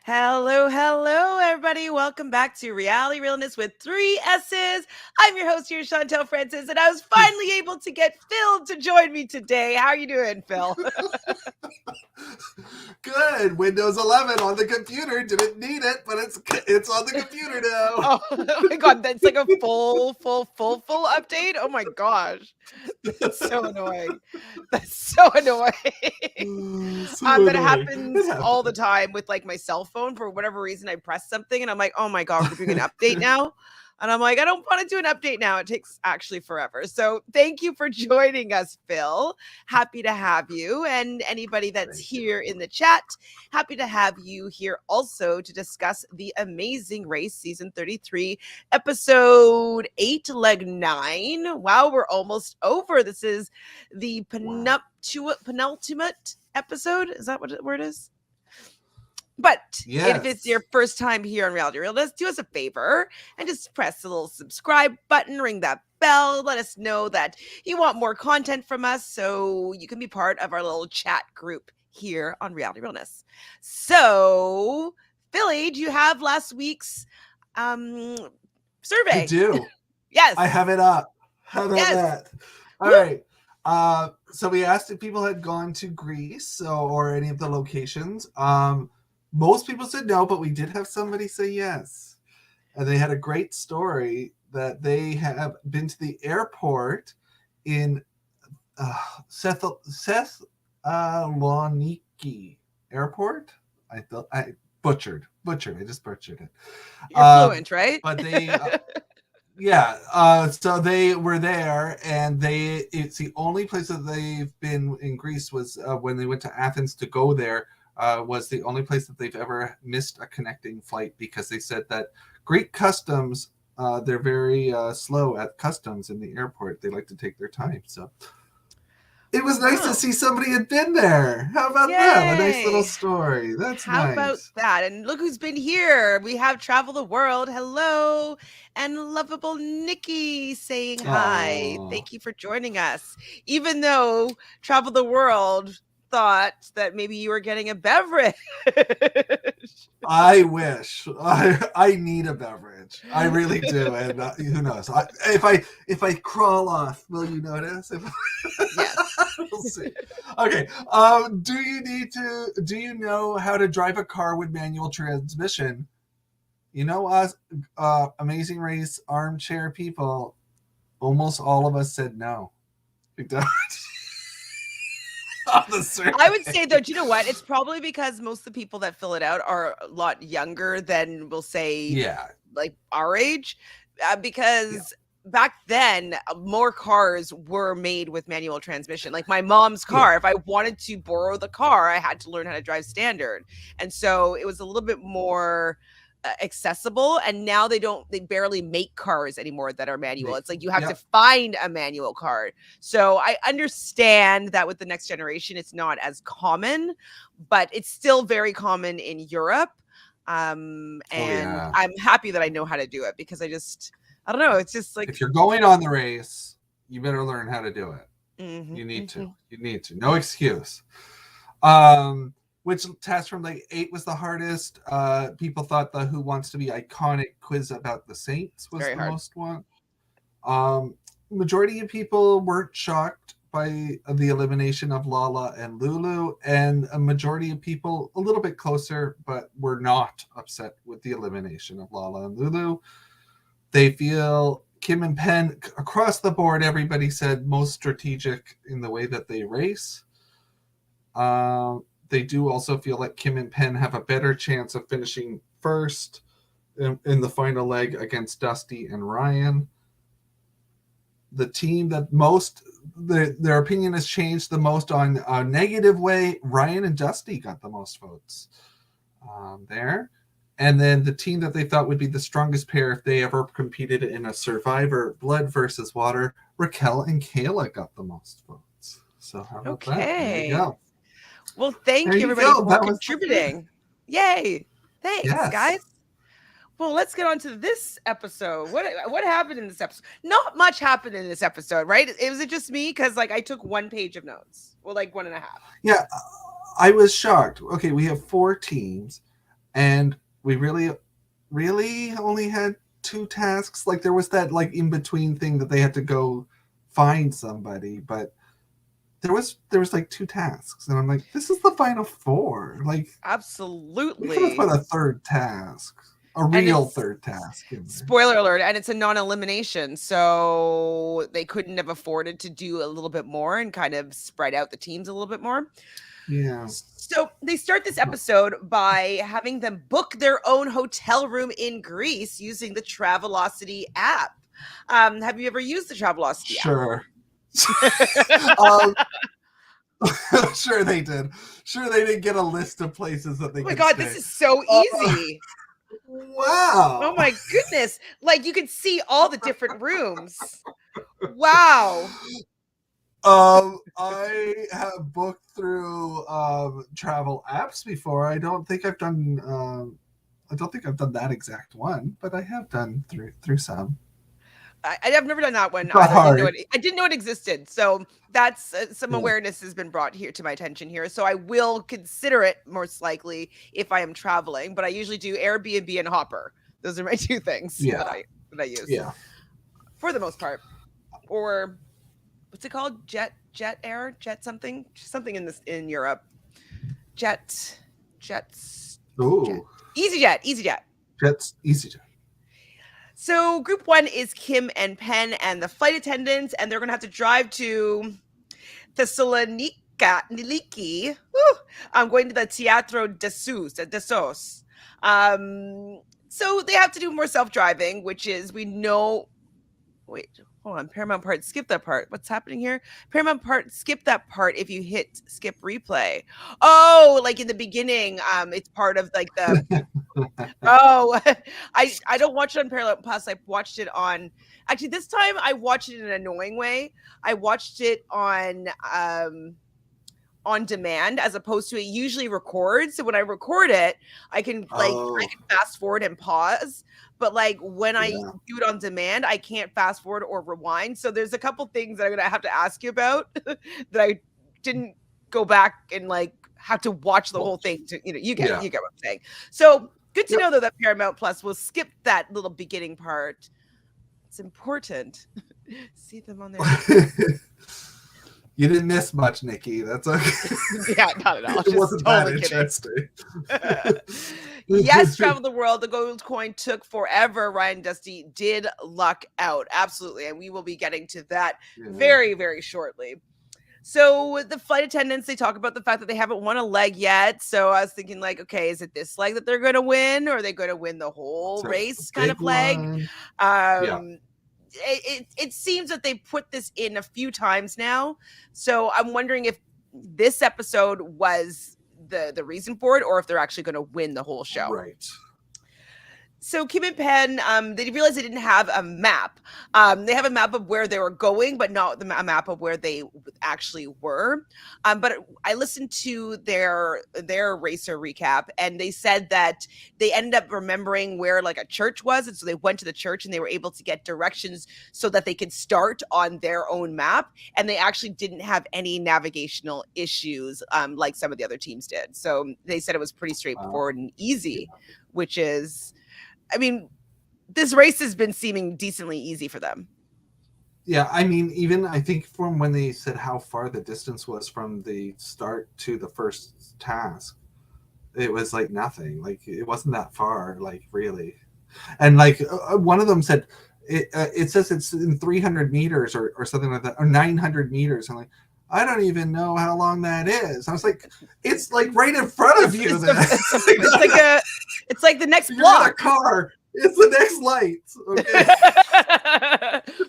Hello, hello, everybody. Welcome back to Reality Realness with three S's. I'm your host here, Chantele Francis, and I was finally able to get Phil to join me today. How are you doing, Phil? Good. Windows 11 on the computer. Didn't need it, but it's on the computer now. Oh my God, that's like a full update. Oh my gosh, that's so annoying. That's so annoying. So That annoying. It happens all the happens. time with like my cell phone. For whatever reason, I press something and I'm like, oh my God, we're doing an update now. And I'm like, I don't want to do an update now. It takes actually forever. So thank you for joining us, Phil. Happy to have you. And anybody that's Thank you. here in the chat, happy to have you here also to discuss the Amazing Race season 33, episode 8, leg 9. Wow, we're almost over. This is the Wow. penultimate episode. Is that what word is? But if it's Yes. your first time here on Reality Realness, do us a favor and just press the little subscribe button, ring that bell, let us know that you want more content from us so you can be part of our little chat group here on Reality Realness. So, Philly, do you have last week's I survey? do. Yes. I have it up. How about Yes. that? All Woo! right. So we asked if people had gone to Greece or any of the locations. Most people said no, but we did have somebody say yes. And they had a great story that they have been to the airport in Thessaloniki Airport. I butchered. I just butchered it. You're fluent, right? But they, yeah. So they were there, and it's the only place that they've been in Greece was when they went to Athens to go there. Was the only place that they've ever missed a connecting flight because they said that Greek customs, they're very slow at customs in the airport. They like to take their time. So it was nice to Wow. see somebody had been there. How about that? A nice little Yay. story. That's How about nice. that? And look who's been here. We have Travel the World. Hello. And lovable Nikki saying hi. Oh, Thank you for joining us. Even though Travel the World thought that maybe you were getting a beverage. I wish. I need a beverage. I really do. And who knows? If I crawl off, will you notice? Yes. We'll see. Okay. Do you know how to drive a car with manual transmission? You know us, Amazing Race armchair people. Almost all of us said no. We don't. On the I would survey. say though, do you know what? It's probably because most of the people that fill it out are a lot younger than we'll say Yeah. like our age, Yeah. because back then more cars were made with manual transmission. Like my mom's Yeah. car, if I wanted to borrow the car, I had to learn how to drive standard, and so it was a little bit more accessible. And now they barely make cars anymore that are manual. It's like you have to Yep. find a manual car. So I understand that with the next generation it's not as common, but it's still very common in Europe. Oh And yeah. I'm happy that I know how to do it because I don't know, it's just like If you're going on the race, you better learn how to do it. mhm, You need to. mhm. You need to. No excuse. Um, which test from like 8 was the hardest? People thought the Who Wants to Be Iconic quiz about the Saints It's was very the hard. most one. Majority of people weren't shocked by the elimination of Lala and Lulu, and a majority of people a little bit closer, but were not upset with the elimination of Lala and Lulu. They feel Kim and Penn across the board. Everybody said most strategic in the way that they race. They do also feel like Kim and Penn have a better chance of finishing first in the final leg against Dusty and Ryan. The team that most their opinion has changed the most on a negative way. Ryan and Dusty got the most votes there. And then the team that they thought would be the strongest pair if they ever competed in a Survivor Blood versus Water, Raquel and Kayla got the most votes. So how about that? There you Okay. go. Well, There thank you you everybody go. for That was the thing. contributing. Yay. Thanks, Yes. guys. Well, let's get on to this episode. What happened in this episode? Not much happened in this episode, right? Was it just me? Because like I took 1 page of notes. Well, like 1.5. Yeah, I was shocked. Okay, we have 4 teams. and we really only had 2 tasks. Like there was that like in between thing that they had to go find somebody, but there was like 2 tasks, and I'm like, this is the final 4. Like we could have Absolutely. put a third task, a And real it's third task in there. spoiler alert, and it's a non-elimination, so they couldn't have afforded to do a little bit more and kind of spread out the teams a little bit more. Yeah. So they start this episode by having them book their own hotel room in Greece using the Travelocity app. Have you ever used the Travelocity Sure. app? um, sure they did. Sure they didn't get a list of places that they Oh my could god, this stay. is so easy. Oh Wow. my goodness. Like you could see all the different rooms. Wow. I have booked through travel apps before. I don't think I've done that exact one, but I have done through some. I've never done that one It's not either. hard. I didn't know it existed. So that's some Yeah. awareness has been brought here to my attention here. So I will consider it most likely if I am traveling. But I usually do Airbnb and Hopper. Those are my 2 things Yeah. that I use Yeah. for the most part. Or what's it called? Jet Air, Jet something in Europe. Jets, Jet, Ooh. EasyJet. That's easy to. So group 1 is Kim and Penn and the flight attendants, and they're going to have to drive to Thessaloniki. I'm going to the Teatro de Sos. So they have to do more self-driving, which is we know. Wait, hold on. Paramount part, skip that part. What's happening here? Paramount part, skip that part if you hit skip replay. Oh, like in the beginning, it's part of like the. Oh, I don't watch it on Paramount Plus. I watched it on. Actually, this time I watched it in an annoying way. I watched it on demand as opposed to it usually records. So when I record it, I can Oh, fast forward and pause. But like when I yeah. do it on demand, I can't fast forward or rewind. So there's a couple things that I'm gonna have to ask you about that I didn't go back and like have to watch the whole thing to Yeah. you get what I'm saying. So good to Yep. know though that Paramount Plus will skip that little beginning part. It's important. See them on there. You didn't miss much, Nikki. That's okay. Yeah, not at all. It Just wasn't that totally kidding. interesting. Yes, travel the world. The gold coin took forever. Ryan Dusty did luck out. Absolutely. And we will be getting to that very, very shortly. So the flight attendants, they talk about the fact that they haven't won a leg yet. So I was thinking, like, okay, is it this leg that they're going to win, or are they going to win the whole race kind of leg? Yeah. It seems that they put this in a few times now. So I'm wondering if this episode was the reason for it, or if they're actually going to win the whole show. Right. So Kim and Penn, they realized they didn't have a map. They have a map of where they were going, but not a map of where they actually were. But I listened to their racer recap, and they said that they ended up remembering where like a church was, and so they went to the church and they were able to get directions so that they could start on their own map. And they actually didn't have any navigational issues like some of the other teams did. So they said it was pretty straightforward and easy, which is. I mean, this race has been seeming decently easy for them. Yeah, I mean, even I think from when they said how far the distance was from the start to the first task, it was like nothing. Like it wasn't that far, like really. And like one of them said, it says it's in 300 meters or something like that, or 900 meters. I'm like, I don't even know how long that is. I was like, it's like right in front of you. It's like the next You're block. in a car. It's the next light. Okay.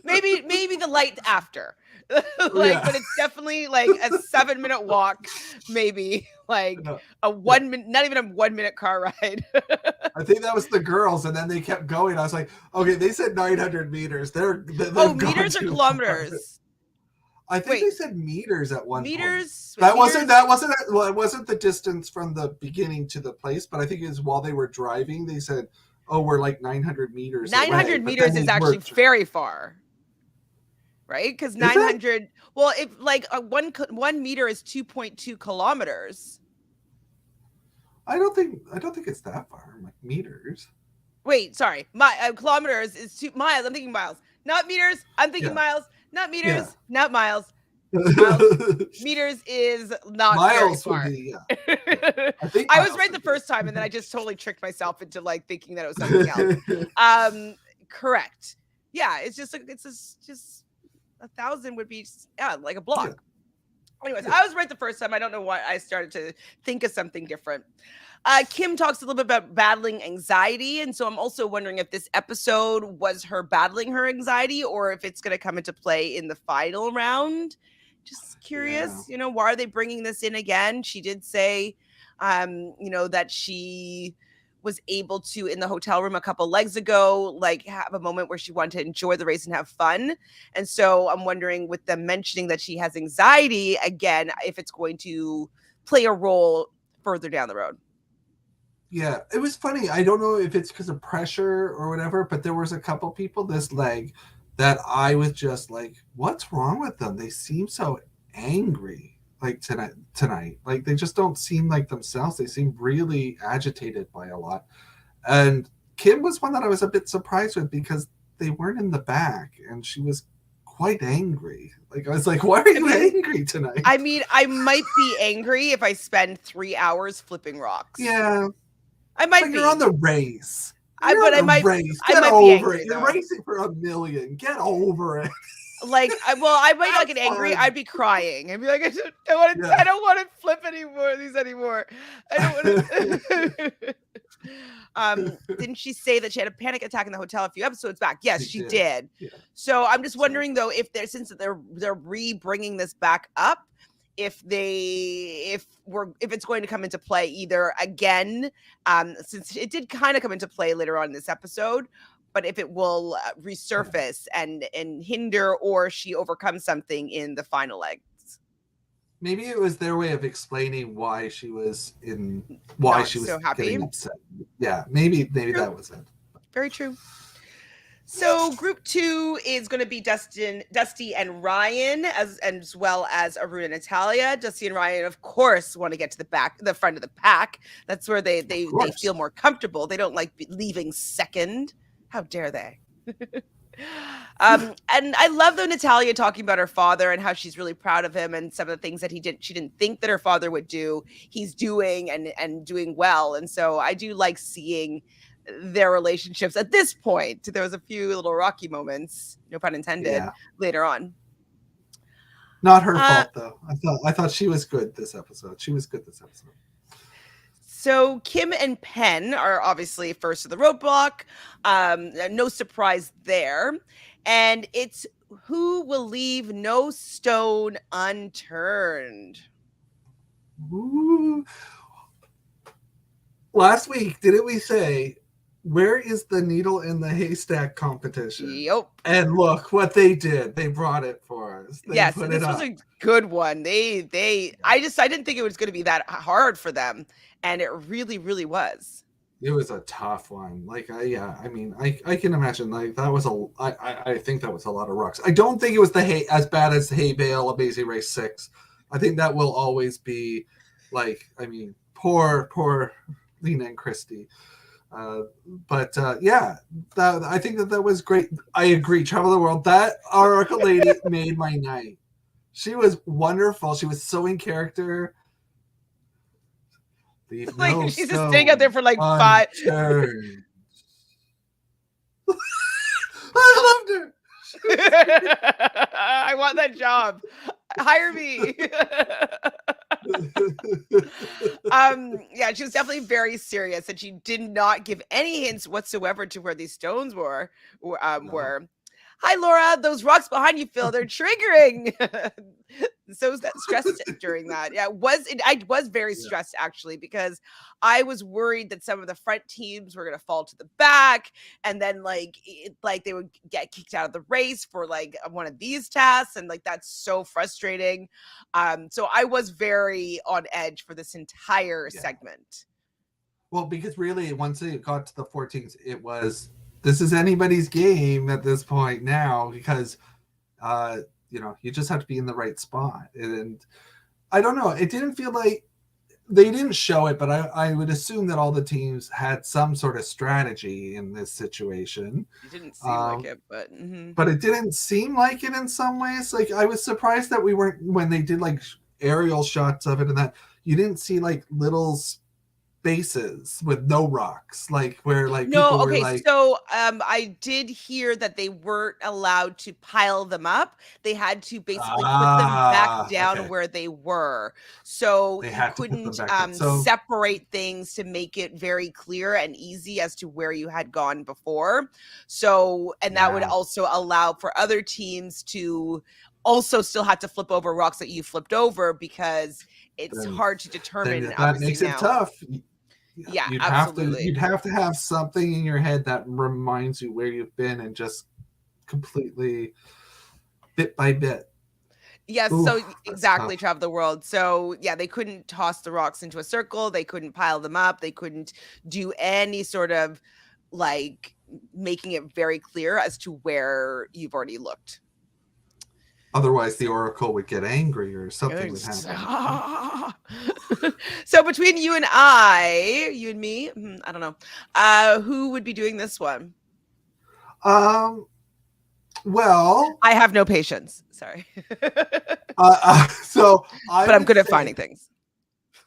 maybe the light after. But it's definitely like a 7-minute walk, maybe like a 1 minute, not even a 1 minute car ride. I think that was the girls, and then they kept going. I was like, okay, they said 900 meters. They're meters or kilometers? I think they said meters at one meters, point. It wasn't the distance from the beginning to the place, but I think it was while they were driving. They said, "Oh, we're like 900 meters." 900 away. meters is actually very far, right? Because 900. Well, if like 1 meter is 2.2 kilometers. I don't think it's that far, like meters. Wait, sorry. My kilometers is 2 miles. I'm thinking miles, not meters. I'm thinking Yeah, miles, not yeah. meters, not miles. Miles, meters is not very Miles would far. be, yeah, yeah. I think I was miles right the would be. first time, and then I just totally tricked myself into like thinking that it was something else. Correct. Yeah, it's just like just 1,000 would be like a Yeah, block. Anyways, yeah. I was right the first time. I don't know why I started to think of something different. Kim talks a little bit about battling anxiety. And so I'm also wondering if this episode was her battling her anxiety or if it's going to come into play in the final round. Just Yeah. curious, why are they bringing this in again? She did say, that she was able to in the hotel room a couple legs ago, like have a moment where she wanted to enjoy the race and have fun. And so I'm wondering with them mentioning that she has anxiety again, if it's going to play a role further down the road. Yeah, it was funny. I don't know if it's because of pressure or whatever, but there was a couple people this leg that I was just like, "What's wrong with them? They seem so angry like tonight. Like they just don't seem like themselves. They seem really agitated by a lot." And Kim was one that I was a bit surprised with because they weren't in the back, and she was quite angry. Like I was like, "Why are you angry tonight?" I might be angry if I spend 3 hours flipping rocks. Yeah. I might be. You're on the race. I might be angry, it. You're though. racing for $1 million. Get over it. Like, I might not get angry. I'd be crying. I'd be like, I don't want to flip these anymore. I don't want to. Didn't she say that she had a panic attack in the hotel a few episodes back? Yes, she did. Yeah. So I'm just wondering though, if since they're re-bringing this back up, if it's going to come into play either again, since it did kind of come into play later on in this episode, but if it will resurface and hinder, or she overcomes something in the final legs. Maybe it was their way of explaining why she was so happy. Getting upset. Yeah, maybe True. that was it. Very true. So group 2 is going to be Dusty and Ryan, as well as Arun and Natalia. Dusty and Ryan, of course, want to get to the front of the pack. That's where they feel more comfortable. They don't like leaving second. How dare they? And I love though Natalia talking about her father and how she's really proud of him and some of the things that she didn't think that her father would do. He's doing and doing well. And so I do like seeing their relationships at this point. There was a few little rocky moments, no pun intended, later on. Not her fault though. I thought she was good this episode. So Kim and Penn are obviously first to the roadblock. No surprise there. And it's who will leave no stone unturned. Ooh. Last week, didn't we say, where is the needle in the haystack competition? Yep. And look what they did. They brought it for us. Yes, this was a good one. I didn't think it was going to be that hard for them. And it really, really was. It was a tough one. Like, I can imagine. Like, that was I think that was a lot of rocks. I don't think it was as bad as the hay bale Amazing Race 6. I think that will always be, like, poor Lena and Christy. I think that was great. I agree. Travel the World. That Oracle lady made my night. She was wonderful. She was so in character. Like she's just staying out there for like 5. I loved her. I want that job. Hire me. She was definitely very serious, and she did not give any hints whatsoever to where these stones were. Hi, Laura. Those rocks behind you, Phil, they're triggering. So stressed during that. Yeah, I was very stressed actually, because I was worried that some of the front teams were going to fall to the back, and then like they would get kicked out of the race for like one of these tasks, and like that's so frustrating. So I was very on edge for this entire segment. Well, because really, once it got to the 14th, it was, this is anybody's game at this point now, because you just have to be in the right spot. And I don't know, it didn't feel like they didn't show it, but I would assume that all the teams had some sort of strategy in this situation. It didn't seem like Um, it, but but it didn't seem like it in some ways. Like I was surprised that we weren't when they did like aerial shots of it and that you didn't see like little spaces with no rocks, like where like no, people were okay, like, so, I did hear that they weren't allowed to pile them up. They had to basically put them back down okay, where they were. So they you had to put them couldn't, back down. So separate things to make it very clear and easy as to where you had gone before. So and that would yeah, also allow for other teams to also still have to flip over rocks that you flipped over because it's then hard to determine that obviously makes it now. tough. Yeah, You'd have to absolutely. have something in your head that reminds you where you've been and just completely bit by bit. Yes, Ooh, so that's exactly, tough. travel the world. So yeah, they couldn't toss the rocks into a circle, they couldn't pile them up, they couldn't do any sort of like making it very clear as to where you've already looked. Otherwise, the oracle would get angry or something would It's- happen. So between you and me, I don't know, who would be doing this one? Um. Well, I have no patience. Sorry. so I But I'm would good at say finding things.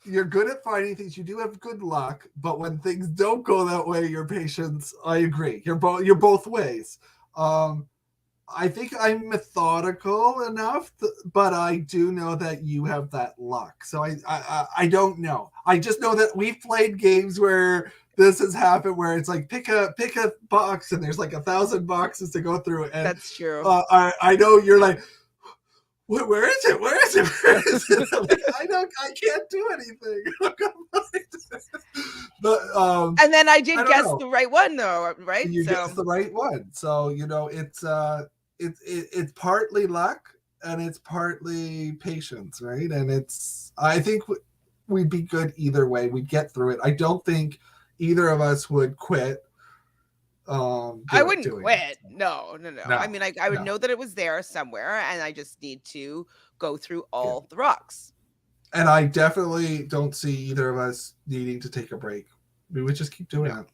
you're good at finding things. You do have good luck, but when things don't go that way, your patience. I agree. You're both ways. Um, I think I'm methodical enough, but I do know that you have that luck. So I don't know. I just know that we've played games where this has happened, where it's like pick a box, and there's like 1,000 boxes to go through, and That's true. I know you're like, where is it? Where is it? Where is it? I'm like, I can't do anything. But And then I I did don't guess know. the right one though, right? You guessed So the right one. So it's partly luck and it's partly patience, right? And I think we'd be good either way. We'd get through it. I don't think either of us would quit I wouldn't doing it. quit. No, no, no. I No, mean, I would no. know that it was there somewhere, and I just need to go through Yeah. all the rocks. And I definitely don't see either of us needing to take a break. We would just keep doing No, it.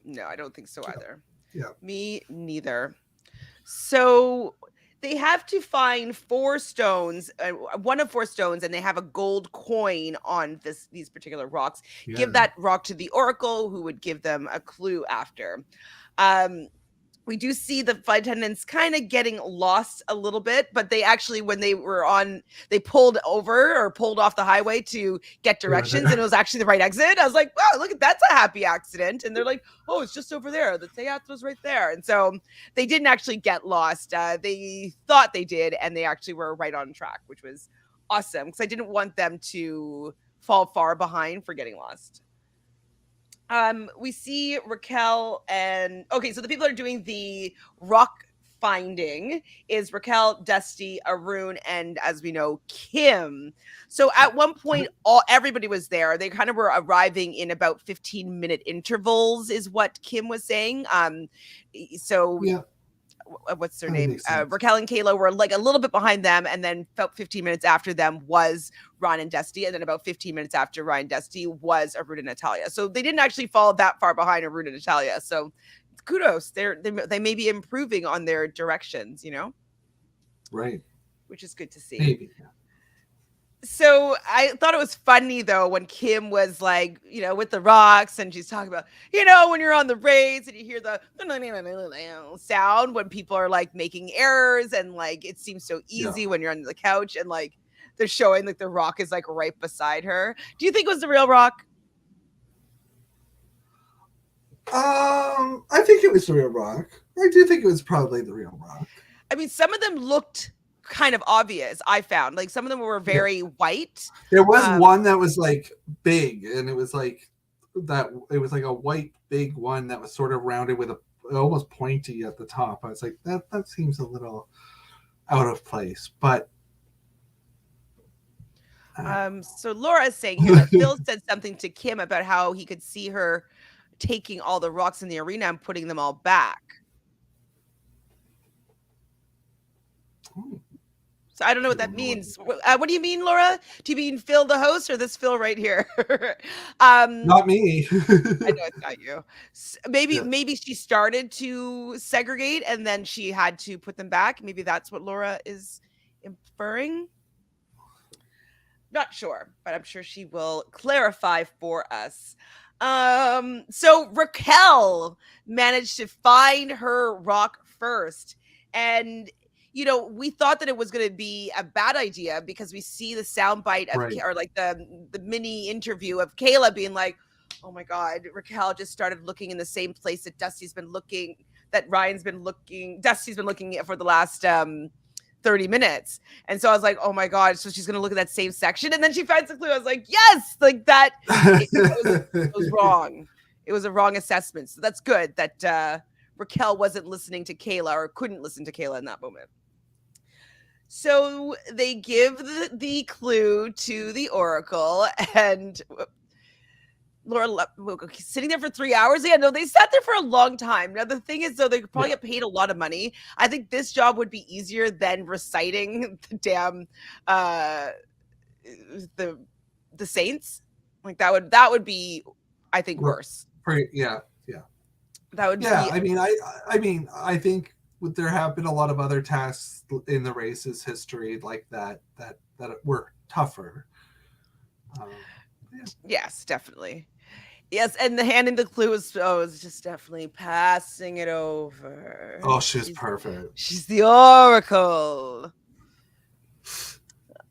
no, I don't think so Yeah. either. Yeah. Me neither. So they have to find four stones, one of four stones, and they have a gold coin on these particular rocks. Yeah. Give that rock to the oracle, who would give them a clue after. Um, we do see the flight attendants kind of getting lost a little bit, but they actually, when they pulled over or pulled off the highway to get They were directions, and there. it was actually the right exit. I was like, wow, look, that's a happy accident. And they're like, oh, it's just over there. The theater was right there. And so they didn't actually get lost. They thought they did, and they actually were right on track, which was awesome because I didn't want them to fall far behind for getting lost. We see Raquel and okay, so the people that are doing the rock finding is Raquel, Dusty, Arun, and as we know, Kim. So at one point, everybody was there. They kind of were arriving in about 15-minute intervals, is what Kim was saying. So Yeah, what's their that name? makes sense. Raquel and Kayla were like a little bit behind them, and then about 15 minutes after them was Ron and Dusty, and then about 15 minutes after Ryan and Dusty was Arun and Natalia. So they didn't actually fall that far behind Arun and Natalia. So kudos, they may be improving on their directions, Right. which is good to see. Maybe. So I thought it was funny though when Kim was like, with the rocks and she's talking about, when you're on the raids and you hear the sound when people are like making errors and like it seems so Yeah. easy when you're on the couch and like they're showing like the rock is like right beside her. Do you think it was the real rock? I think it was the real rock. I do think it was probably the real rock. I mean, some of them looked kind of obvious. I found like some of them were Yeah. very white. There was one that was like big, and it was like that. It was like a white big one that was sort of rounded with a almost pointy at the top. I was like, that seems a little out of place, but. So Laura is saying here that Phil said something to Kim about how he could see her taking all the rocks in the arena and putting them all back. So I don't know I what that don't know what means. What do you mean, Laura? Do you mean Phil the host or this Phil right here? um, not me. I know it's not you. Maybe Yeah, maybe she started to segregate and then she had to put them back. Maybe that's what Laura is inferring. Not sure, but I'm sure she will clarify for us. So Raquel managed to find her rock first. And we thought that it was going to be a bad idea because we see the soundbite of right. or like the mini interview of Kayla being like, "Oh my god, Raquel just started looking in the same place that Dusty's been looking, Dusty's been looking at for the last 30 minutes." And so I was like, "Oh my god, so she's going to look at that same section." And then she finds the clue. I was like, "Yes!" Like that it was wrong. It was a wrong assessment. So that's good that Raquel wasn't listening to Kayla or couldn't listen to Kayla in that moment. So they give the clue to the Oracle, and Laura sitting there for 3 hours. Yeah, no, they sat there for a long time. Now the thing is, though, they could probably Yeah, get paid a lot of money. I think this job would be easier than reciting the damn uh the saints. Like that would be, I think, worse. yeah, yeah, That would yeah. be I think there have been a lot of other tasks in the race's history like that were tougher. Um, yeah. yes, definitely. Yes, and the hand in the clue is just definitely passing it over. Oh, she's perfect. She's the Oracle.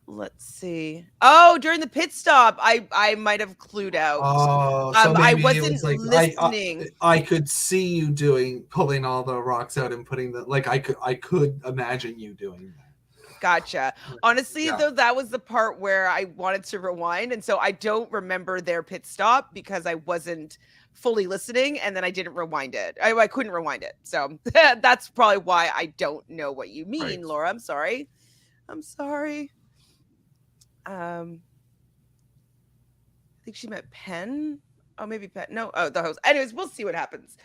Let's see. Oh, during the pit stop, I might have clued out. Oh, so I maybe it wasn't was like listening. I could see you pulling all the rocks out and putting I could imagine you doing that. Gotcha. Honestly, Yeah. though, that was the part where I wanted to rewind, and so I don't remember their pit stop because I wasn't fully listening, and then I didn't rewind it. I couldn't rewind it, so that's probably why I don't know what you mean, Right. Laura. I'm sorry. I'm sorry. I think she meant Penn. Oh, maybe Penn. No, oh, the host. Anyways, we'll see what happens.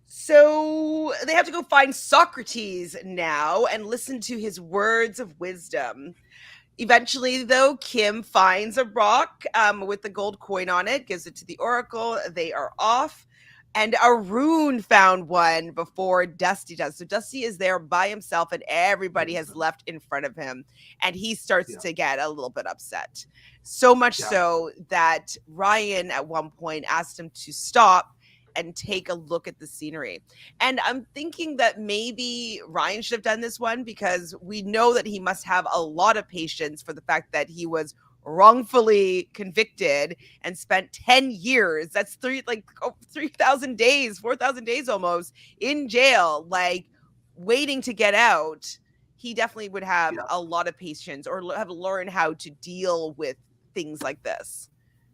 So they have to go find Socrates now and listen to his words of wisdom. Eventually, though, Kim finds a rock with the gold coin on it, gives it to the Oracle. They are off. And Arun found one before Dusty does. So Dusty is there by himself, and everybody has left in front of him. And he starts to get a little bit upset. So much so that Ryan at one point asked him to stop and take a look at the scenery. And I'm thinking that maybe Ryan should have done this one because we know that he must have a lot of patience for the fact that he was wrongfully convicted and spent 10 years. That's 3,000 days, 4,000 days almost in jail, like waiting to get out. He definitely would have a lot of patience or have learned how to deal with things like this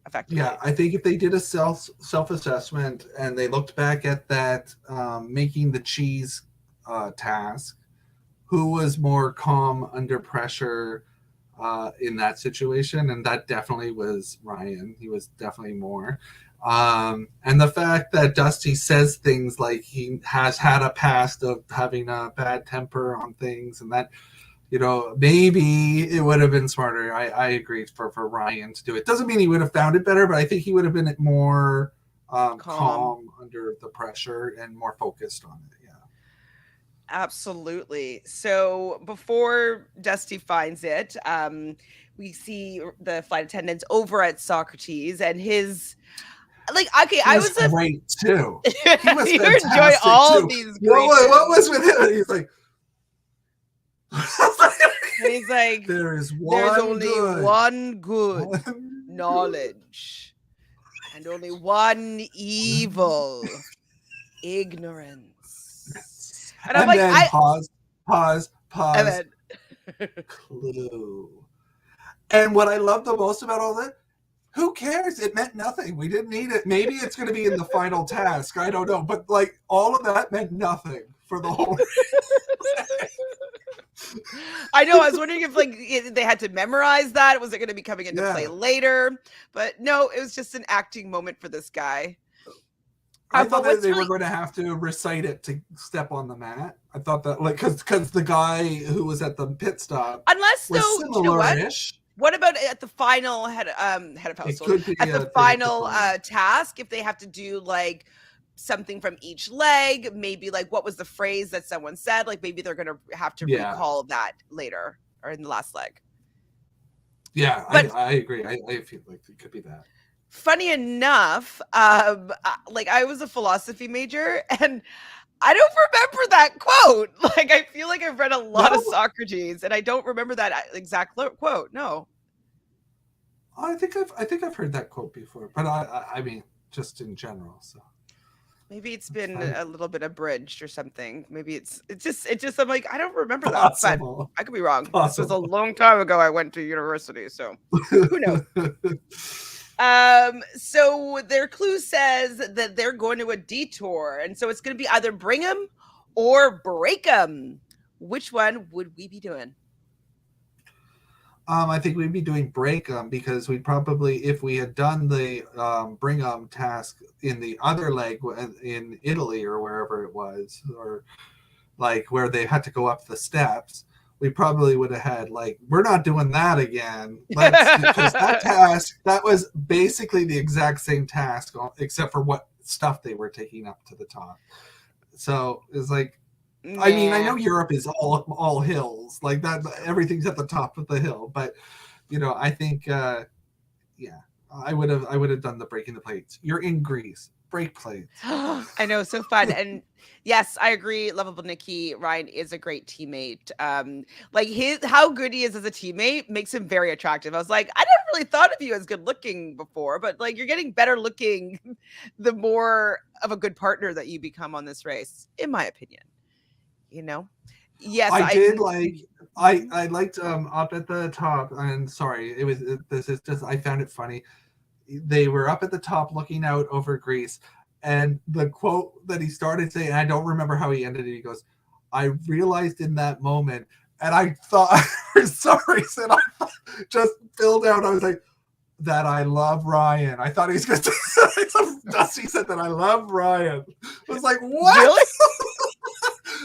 effectively. Yeah, I think if they did a self-assessment and they looked back at that making the cheese task, who was more calm under pressure in that situation? And that definitely was Ryan. He was definitely more. And the fact that Dusty says things like he has had a past of having a bad temper on things, and that, maybe it would have been smarter. I agree for Ryan to do it. Doesn't mean he would have found it better, but I think he would have been more calm under the pressure and more focused on it. Yeah. Absolutely. So before Dusty finds it, we see the flight attendants over at Socrates and his I was great too. He was you enjoy all too. These great what was with him? He's like he's like, there's only one good knowledge and only one evil ignorance. And I'm like, then pause. And then clue. And what I love the most about all that, who cares? It meant nothing. We didn't need it. Maybe it's going to be in the final task. I don't know. But all of that meant nothing for the whole. I know. I was wondering if they had to memorize that. Was it going to be coming into play later? But no, it was just an acting moment for this guy. I thought But that what's they were really going to have to recite it to step on the mat. I thought that, like, because the guy who was at the pit stop unless was though, do you know what? similar-ish. What about at the final head of It household could be at the they have to final find. task if they have to do like something from each leg, maybe like what was the phrase that someone said, like maybe they're gonna have to Yeah, recall that later or in the last leg. yeah, But I agree. I feel like it could be that. funny enough, like I was a philosophy major and I don't remember that quote. Like I feel like I've read a lot of No, Socrates and I don't remember that exact quote. No. I think I've heard that quote before, but I mean, just in general. So Maybe it's it's been fine. a little bit abridged or something. Maybe it's just I'm like, I don't remember that, but Possible, I could be wrong. This was a possible. long time ago I went to university, so who knows? So their clue says that they're going to a detour, and so it's going to be either bring 'em or break 'em. Which one would we be doing? I think we'd be doing break 'em because we probably, if we had done the bring 'em task in the other leg in Italy or wherever it was, or like where they had to go up the steps, we probably would have had like, we're not doing that again. Let's do, because that task, that was basically the exact same task except for what stuff they were taking up to the top. So it's like, I mean, I Yeah. know Europe is all hills, like that. Everything's at the top of the hill, but I think, yeah, I would have done the breaking the plates. You're in Greece, break plates. I know, so fun. And yes, I agree. Lovable Nikki Ryan is a great teammate. Like his how good he is as a teammate makes him very attractive. I was like, I never really thought of you as good looking before, but like you're getting better looking the more of a good partner that you become on this race, in my opinion. You know? Yes, I I did like. Mhm. I liked up at the top, and sorry, this is just, I found it funny. They were up at the top looking out over Greece, and the quote that he started saying, I don't remember how he ended it. He goes, "I realized in that moment," and I thought for some reason I just filled out. I was like, that I love Ryan. I thought he was going to say, Dusty said that I love Ryan. I was like, what? Really?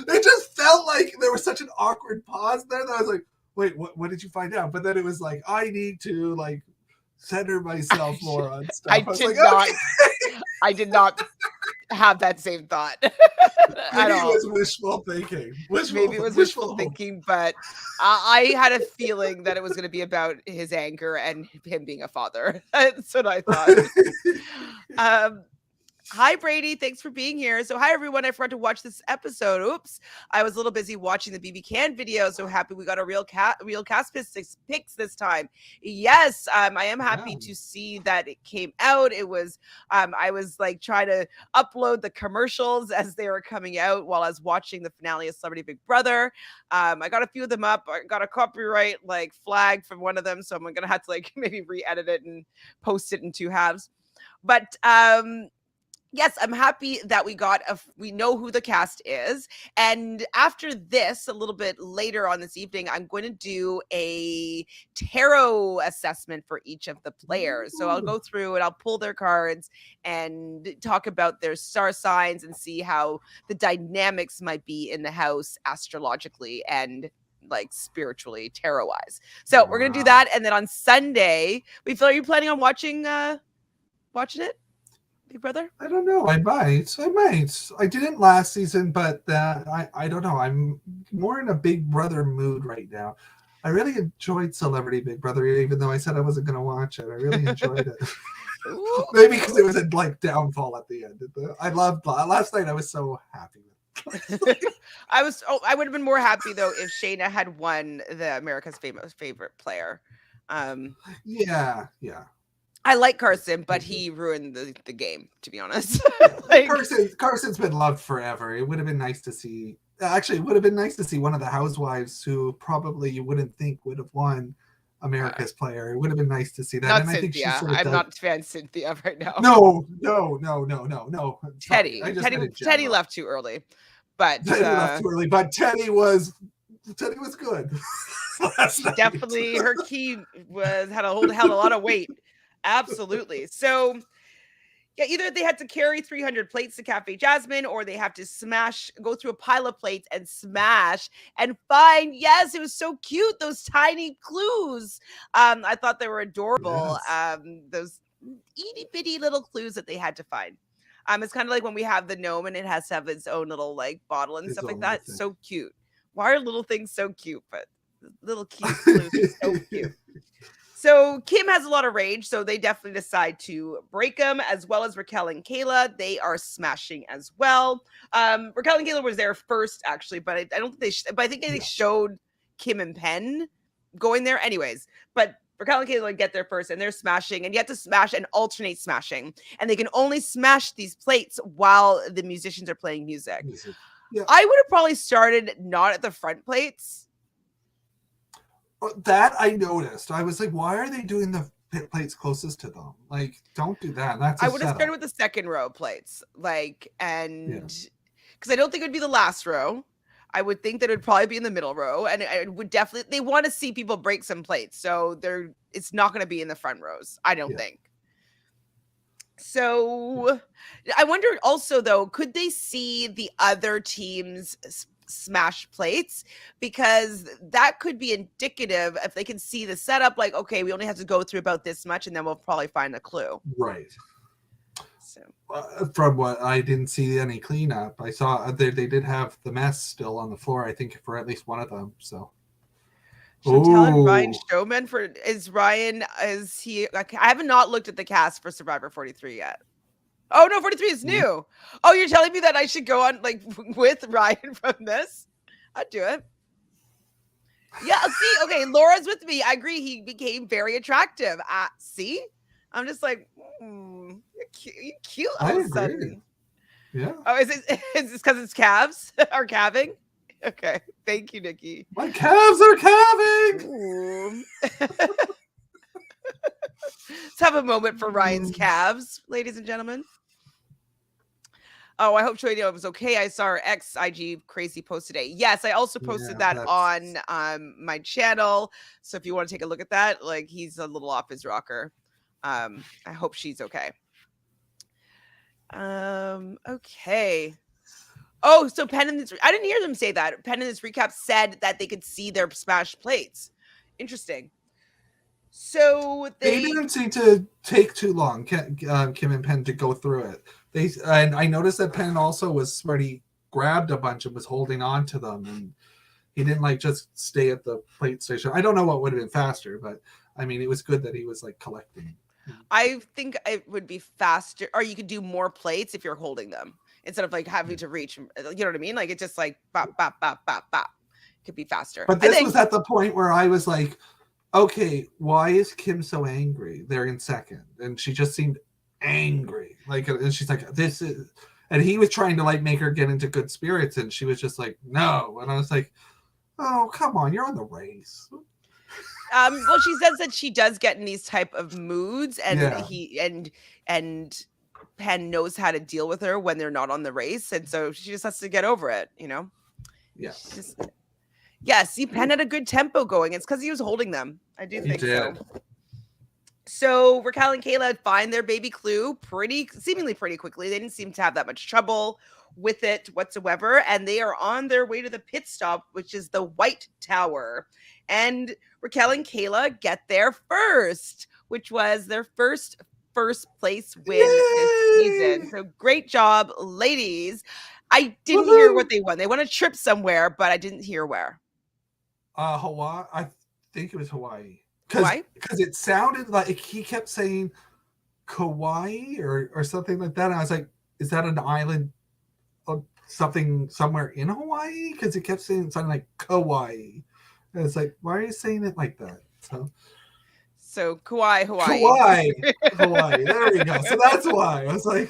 It just felt like there was such an awkward pause there that I was like, wait, what did you find out? But then it was like, I need to like center myself more on I stuff. I was like, did not okay. I did not have that same thought at Maybe it all. was wishful thinking. Maybe it was wishful Wishful hope. thinking, but I had a feeling that it was going to be about his anger and him being a father. That's what I thought. Um, Hi, Brady. Thanks for being here. So, hi, everyone. I forgot to watch this episode. Oops. I was a little busy watching the BB Can video. So happy we got a real cast picks this time. Yes, I am Yeah. happy to see that it came out. It was, I was like trying to upload the commercials as they were coming out while I was watching the finale of Celebrity Big Brother. I got a few of them up. I got a copyright like flag from one of them. So I'm going to have to like maybe re edit it and post it in two halves. But yes, I'm happy that we know who the cast is. And after this, a little bit later on this evening, I'm going to do a tarot assessment for each of the players. So I'll go through and I'll pull their cards and talk about their star signs and see how the dynamics might be in the house astrologically and like spiritually tarot wise. So we're gonna do Wow. that. And then on Sunday, are you planning on watching it? Big Brother? I don't know. I might. I might. I didn't last season, but I don't know. I'm more in a Big Brother mood right now. I really enjoyed Celebrity Big Brother, even though I said I wasn't going to watch it. I really enjoyed it. Ooh. Maybe because it was a like downfall at the end. I loved last night. I was so happy with. I would have been more happy though if Shayna had won the America's favorite player. Yeah, yeah. I like Carson, but he ruined the game, to be honest. Yeah. Like Carson's been loved forever. It would have been nice to see. Actually, it would have been nice to see one of the housewives who probably you wouldn't think would have won America's player. It would have been nice to see that. not And I think she Cynthia. sort of I'm does. not fan Cynthia right now. No. Sorry, I Teddy. just meant in Teddy general. left too early. But Teddy left too early, but Teddy was good. Last she night. definitely her key held a lot of weight. Absolutely. So Yeah, either they had to carry 300 plates to Cafe Jasmine, or they have to go through a pile of plates and smash and find. Yes, it was so cute. Those tiny clues. I thought they were adorable. Yes, Those itty bitty little clues that they had to find. It's kind of like when we have the gnome and it has to have its own little like bottle and his stuff like own little that. thing. So cute. Why are little things so cute? But little cute clues are so cute. So Kim has a lot of rage, so they definitely decide to break him, as well as Raquel and Kayla. They are smashing as well. Raquel and Kayla was there first, actually, but I don't think but I think they Yeah. showed Kim and Penn going there, anyways. But Raquel and Kayla get there first, and they're smashing, and you have to smash and alternate smashing, and they can only smash these plates while the musicians are playing music. Yeah. I would have probably started not at the front plates. That I noticed. I was like, why are they doing the pit plates closest to them? Like, don't do that. That's I a would have started setup. with the second row plates, like, and Yeah. because I don't think it would be the last row. I would think that it would probably be in the middle row, and I would definitely they want to see people break some plates, so it's not going to be in the front rows. I don't Yeah. think. So, I wonder also though, could they see the other team's smash plates, because that could be indicative if they can see the setup, like, okay, we only have to go through about this much and then we'll probably find a clue. Right. So From what I didn't see any cleanup, I saw they did have the mess still on the floor. I think for at least one of them. So. Chantele and Ryan Oh. Showman is he like, I have not looked at the cast for Survivor 43 yet. Oh no, 43 is new. Oh, you're telling me that I should go on like with Ryan from this? I'd do it. Yeah, see, okay, Laura's with me. I agree. He became very attractive. See, I'm just like, you're cute all I of a agree. sudden. Yeah. Oh, is this because it's calves or calving? Okay, thank you, Nikki. My calves are calving. Ooh. Let's have a moment for Ryan's calves, ladies and gentlemen. Oh, I hope Troy was okay. I saw our ex IG crazy post today. Yes, I also posted that on my channel. So if you want to take a look at that, like, he's a little off his rocker. I hope she's okay. Okay. Oh, so Penn in this, I didn't hear them say that. Penn in this recap said that they could see their smashed plates. Interesting. So they didn't seem to take too long, Kim and Penn, to go through it. And I noticed that Penn also was smart. He grabbed a bunch and was holding on to them, and he didn't like just stay at the plate station. I don't know what would have been faster, but I mean, it was good that he was like collecting. I think it would be faster, or you could do more plates if you're holding them instead of like having to reach. You know what I mean? Like, it's just like bop, bop, bop, bop, bop. It could be faster. But this was at the point where I was like, okay, why is Kim so angry? They're in second, and she just seemed angry. Like, and she's like, this is, and he was trying to like make her get into good spirits, and she was just like, no. And I was like, oh, come on, you're on the race. Well, she says that she does get in these type of moods, and and Penn knows how to deal with her when they're not on the race, and so she just has to get over it, you know. Yeah. See, Penn had a good tempo going. It's because he was holding them. I do think so. So Raquel and Kayla find their baby clue seemingly pretty quickly. They didn't seem to have that much trouble with it whatsoever, and they are on their way to the pit stop, which is the White Tower. And Raquel and Kayla get there first, which was their first place win this season. So great job, ladies. I didn't hear what they won. They won a trip somewhere, but I didn't hear where. Hawaii. I think it was Hawaii. Because it sounded like he kept saying Kauai or something like that. And I was like, is that an island or something somewhere in Hawaii? Because it kept saying something like Kauai. And it's like, why are you saying it like that? So Kauai, Hawaii. Hawaii. There we go. So that's why I was like,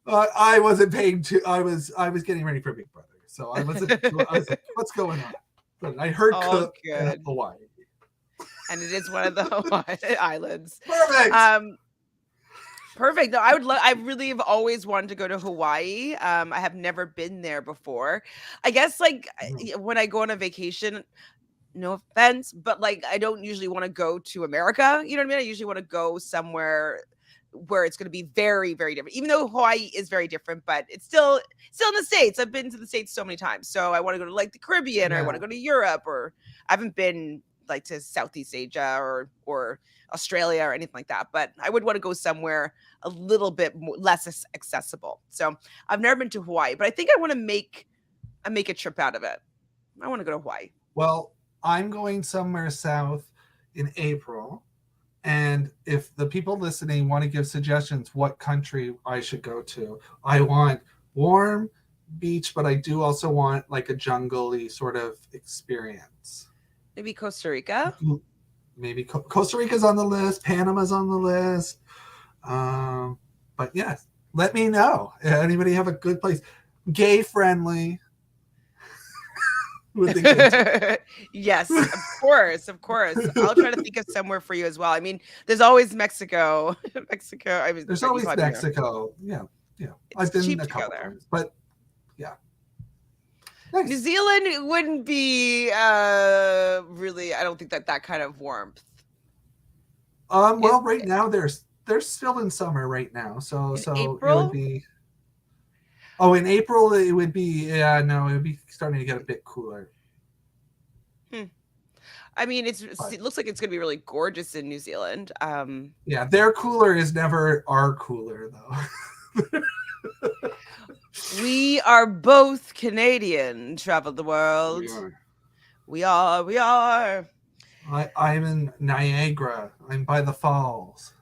I wasn't paying to. I was getting ready for Big Brother, so I was like, what's going on? But I heard Hawaii, and it is one of the Hawaii islands. Perfect. Perfect. No, I really have always wanted to go to Hawaii. I have never been there before. I guess like when I go on a vacation, no offense, but like I don't usually want to go to America. You know what I mean? I usually want to go somewhere where it's going to be very, very different. Even though Hawaii is very different, but it's still in the States. I've been to the States so many times, so I want to go to like the Caribbean, or I want to Yeah. go to Europe, or I haven't been like to Southeast Asia or Australia or anything like that. But I would want to go somewhere a little bit less accessible. So I've never been to Hawaii, but I think I want to make a trip out of it. I want to go to Hawaii. Well, I'm going somewhere south in April. And if the people listening want to give suggestions what country I should go to, I want warm beach, but I do also want like a jungle-y sort of experience. Maybe Costa Rica. Maybe Costa Rica's on the list, Panama's on the list. But yes, let me know. Anybody have a good place? Gay friendly. Yes, of course. I'll try to think of somewhere for you as well. I mean, there's always Mexico. Mexico. I mean, there's always Mexico. Yeah. I've been a couple times, but yeah. Nice. New Zealand wouldn't be really. I don't think that kind of warmth. Well, right now they're still in summer right now, so April? It would be. Oh, in April it would be. Yeah, no, it would be starting to get a bit cooler. I mean, it looks like it's going to be really gorgeous in New Zealand. Yeah, their cooler is never our cooler, though. We are both Canadian. Travel the world. We are. I'm in Niagara. I'm by the falls.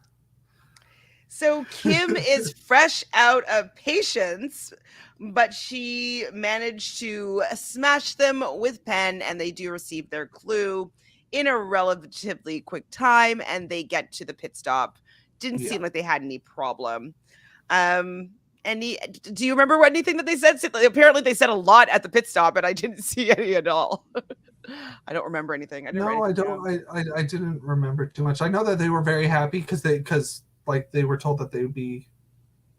So Kim is fresh out of patients, but she managed to smash them with pen, and they do receive their clue in a relatively quick time, and they get to the pit stop. Didn't seem like they had any problem. Do you remember anything that they said? Apparently they said a lot at the pit stop, and I didn't see any at all. I don't remember anything. I don't. I didn't remember too much. I know that they were very happy because like they were told that they would be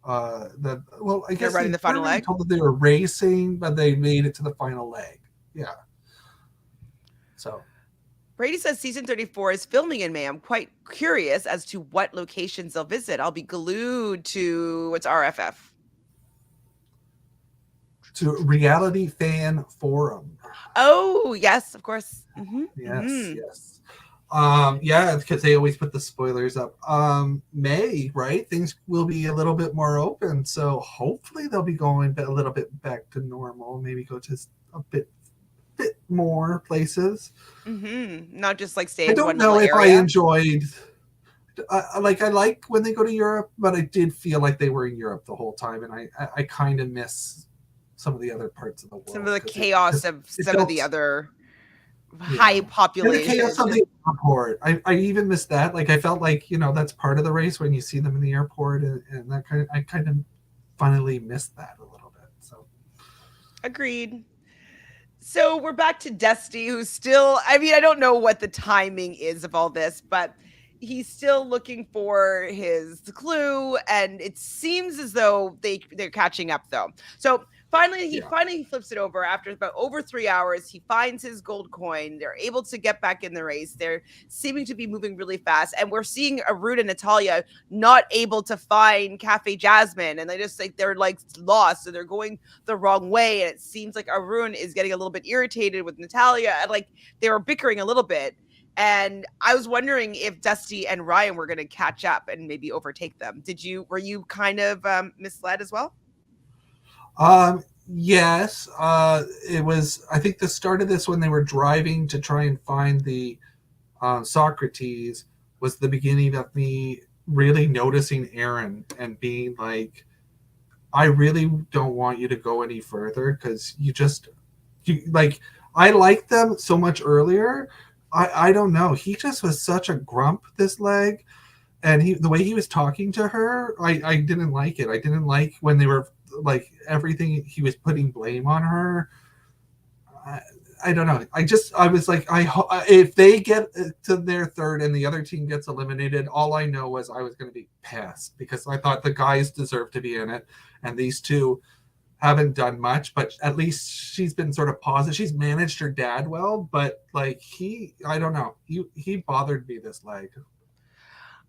I guess they're running the final leg. Told that they were racing, but they made it to the final leg. Yeah. So Brady says season 34 is filming in May. I'm quite curious as to what locations they'll visit. I'll be glued to what's RFF. To Reality Fan Forum. Oh, yes, of course. Mm-hmm. Yes. Yeah, because they always put the spoilers up. May, right? Things will be a little bit more open, so hopefully they'll be going a little bit back to normal. Maybe go to a bit more places. Mm-hmm. Not just like stay. I don't know if I enjoyed. I like when they go to Europe, but I did feel like they were in Europe the whole time, and I kind of miss some of the other parts of the world. Some of the chaos of some of the other high population. The chaos of the airport. I even missed that. Like I felt like that's part of the race when you see them in the airport, and that I kind of finally missed that a little bit. So agreed. So we're back to Dusty, who's still. I mean, I don't know what the timing is of all this, but he's still looking for his clue, and it seems as though they're catching up though. So finally he flips it over after about over 3 hours. He finds his gold coin. They're able to get back in the race. They're seeming to be moving really fast, and we're seeing Arun and Natalia not able to find Cafe Jasmine, and they're lost, so they're going the wrong way. And it seems like Arun is getting a little bit irritated with Natalia, and they were bickering a little bit. And I was wondering if Dusty and Ryan were going to catch up and maybe overtake them. Were you kind of misled as well? Yes. It was, I think the start of this when they were driving to try and find the Socrates was the beginning of me really noticing Aaron and being like, I really don't want you to go any further because I liked them so much earlier. I don't know. He just was such a grump this leg, and the way he was talking to her, I didn't like it. I didn't like when they were everything he was putting blame on her. I don't know. I was like, if they get to their third and the other team gets eliminated, all I know was I was going to be pissed because I thought the guys deserved to be in it, and these two haven't done much, but at least she's been sort of positive. She's managed her dad well, but I don't know. He bothered me this leg.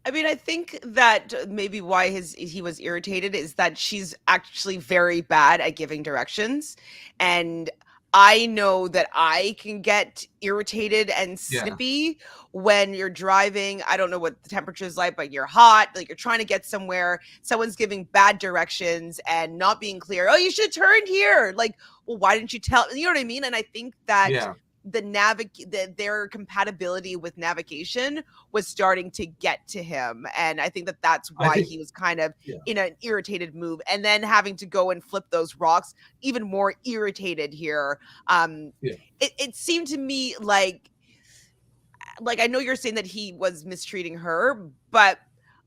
I mean, I think that maybe why he was irritated is that she's actually very bad at giving directions, and I know that I can get irritated and Yeah, snippy when you're driving. I don't know what the temperature is like, but you're hot, like you're trying to get somewhere. Someone's giving bad directions and not being clear. Oh, you should turn here. Like, well, why didn't you tell? You know what I mean? And I think that yeah. their compatibility with navigation was starting to get to him, and I think that that's I why think he was kind of yeah, in an irritated move, and then having to go and flip those rocks, even more irritated here. um yeah. it seemed to me like I know you're saying that he was mistreating her, but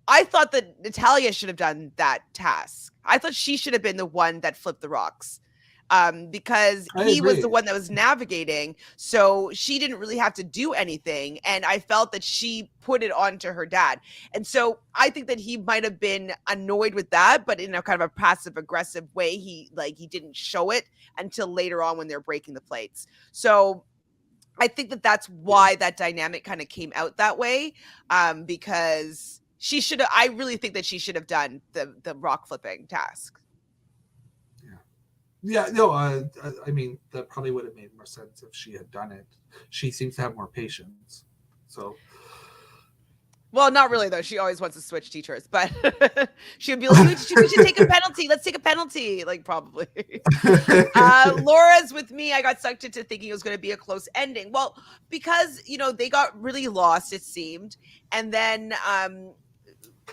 I thought that Natalia should have done that task. I thought she should have been the one that flipped the rocks. Because I he was the agree. one that was navigating, so she didn't really have to do anything. And I felt that she put it on to her dad. And so I think that he might have been annoyed with that, but in a kind of a passive aggressive way. He didn't show it until later on when they're breaking the plates. So I think that that's Yeah, why that dynamic kind of came out that way. Because she should have. I really think that she should have done the rock flipping task. yeah, yeah. No, I mean that probably would have made more sense if she had done it. She seems to have more patience. So Well, not really though. She always wants to switch teachers, but she would be like, "We should take a penalty. Let's take a penalty." Like probably. Laura's with me. I got sucked into thinking it was going to be a close ending. Well, because they got really lost, it seemed, and then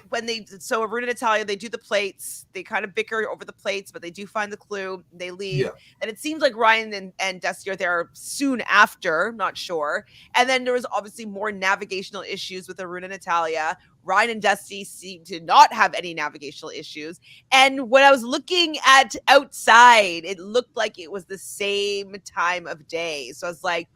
when Aruna and Natalia, they do the plates, they kind of bicker over the plates, but they do find the clue, they leave. yeah, And it seems like Ryan and Dusty are there soon after, not sure. And then there was obviously more navigational issues with Aruna and Natalia. Ryan and Dusty seem to not have any navigational issues. And when I was looking at outside, it looked like it was the same time of day. So I was like,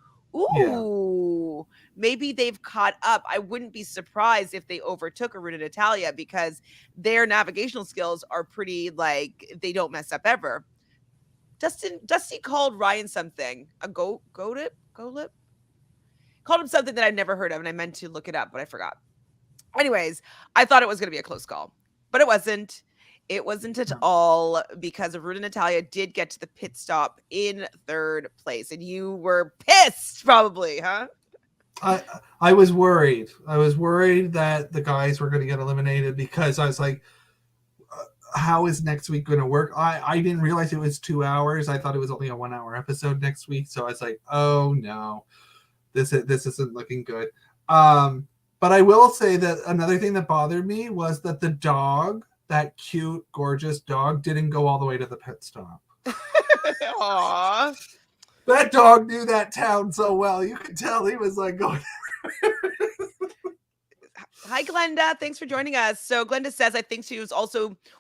yeah, ooh, maybe they've caught up. I wouldn't be surprised if they overtook Aruna and Natalia, because their navigational skills are pretty, like, they don't mess up ever. Dusty called Ryan something. A go lip? Go lip? Called him something that I'd never heard of, and I meant to look it up, but I forgot. Anyways, I thought it was going to be a close call, but it wasn't. It wasn't at no. all, because Aruna and Natalia did get to the pit stop in third place, and you were pissed, probably, huh? I I was worried. I was worried that the guys were going to get eliminated because I was like, how is next week going to work? I didn't realize it was 2 hours. I thought it was only a 1 hour episode next week. So I was like, oh no, this isn't looking good. But I will say that another thing that bothered me was that the dog, that cute, gorgeous dog, didn't go all the way to the pit stop. Aww. That dog knew that town so well. You could tell he was like going. Hi, Glenda. Thanks for joining us. So Glenda says, I think she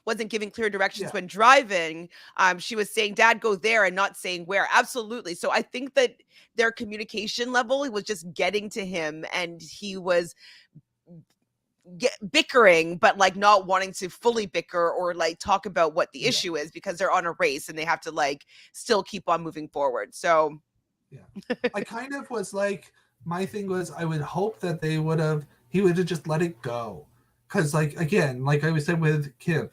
wasn't giving clear directions Yeah, when driving. She was saying, Dad, go there, and not saying where. Absolutely. So I think that their communication level was just getting to him, and he was bickering, but like not wanting to fully bicker or like talk about what the yeah, issue is, because they're on a race and they have to like still keep on moving forward. So yeah. I kind of was like, my thing was, I would hope that he would have just let it go. Because, like, again, like I was saying with Kim,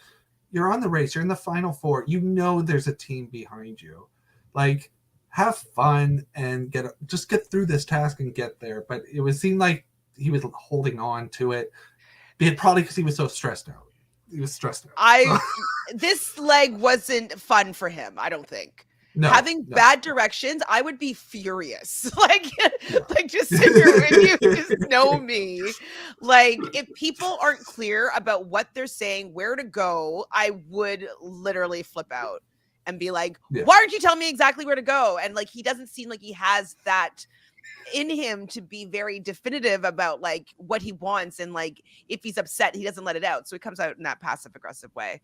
you're on the race, you're in the final four, you know there's a team behind you. Like, have fun and just get through this task and get there. But it seemed like he was holding on to it. Probably because he was so stressed out. He was stressed out. So, This leg wasn't fun for him, I don't think. no, Having no, bad directions, I would be furious. Like, yeah. like just sit here and you just know me. Like, if people aren't clear about what they're saying, where to go, I would literally flip out and be like, Yeah. why aren't you telling me exactly where to go? And like, he doesn't seem like he has that in him to be very definitive about like what he wants, and like if he's upset, he doesn't let it out, so he comes out in that passive aggressive way.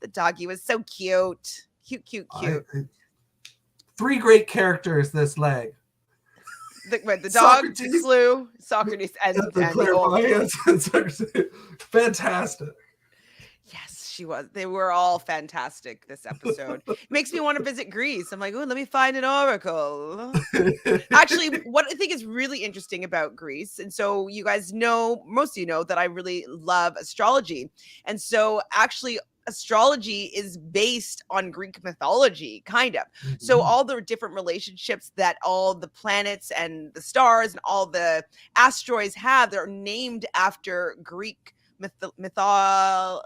The doggy was so cute. 3 great characters this leg. The dog, Socrates, the clue, Socratis, and the the old. clairvoyance. Fantastic. Yes, She was. They were all fantastic this episode. Makes me want to visit Greece. I'm like, oh, let me find an oracle. Actually, what I think is really interesting about Greece, and so you guys know, most of you know, that I really love astrology. And so actually, astrology is based on Greek mythology, kind of. So Mhm. all the different relationships that all the planets and the stars and all the asteroids have, they're named after Greek mythological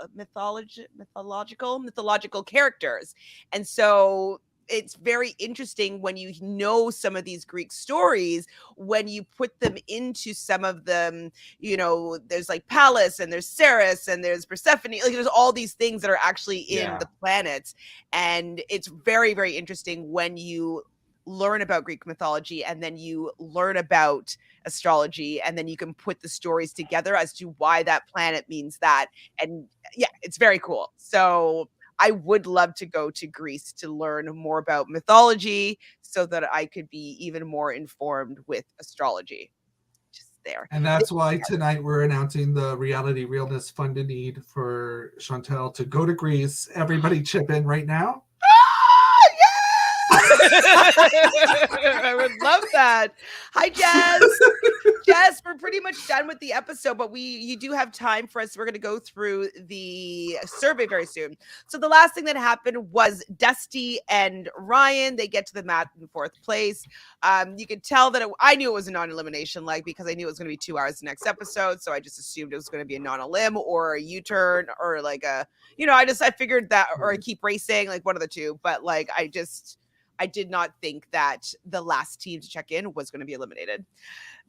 characters. And so it's very interesting when you know some of these Greek stories, when you put them into some of them, there's like Pallas and there's Ceres and there's Persephone, like there's all these things that are actually in Yeah. the planets. And it's very, very interesting when you learn about Greek mythology and then you learn about astrology, and then you can put the stories together as to why that planet means that. And yeah, it's very cool. So I would love to go to Greece to learn more about mythology so that I could be even more informed with astrology. Just there. And that's why tonight we're announcing the Reality Realness Fund a Need for Chantele to go to Greece. Everybody chip in right now. Ah, yeah! I would love that. Hi, Jess. Jess, we're pretty much done with the episode, but you do have time for us. We're going to go through the survey very soon. So the last thing that happened was Dusty and Ryan. They get to the mat in fourth place. You could tell that I knew it was a non-elimination leg because I knew it was going to be 2 hours the next episode. So I just assumed it was going to be a non-elim or a U-turn or like I figured that, or a keep racing, like one of the two. But like I did not think that the last team to check in was going to be eliminated.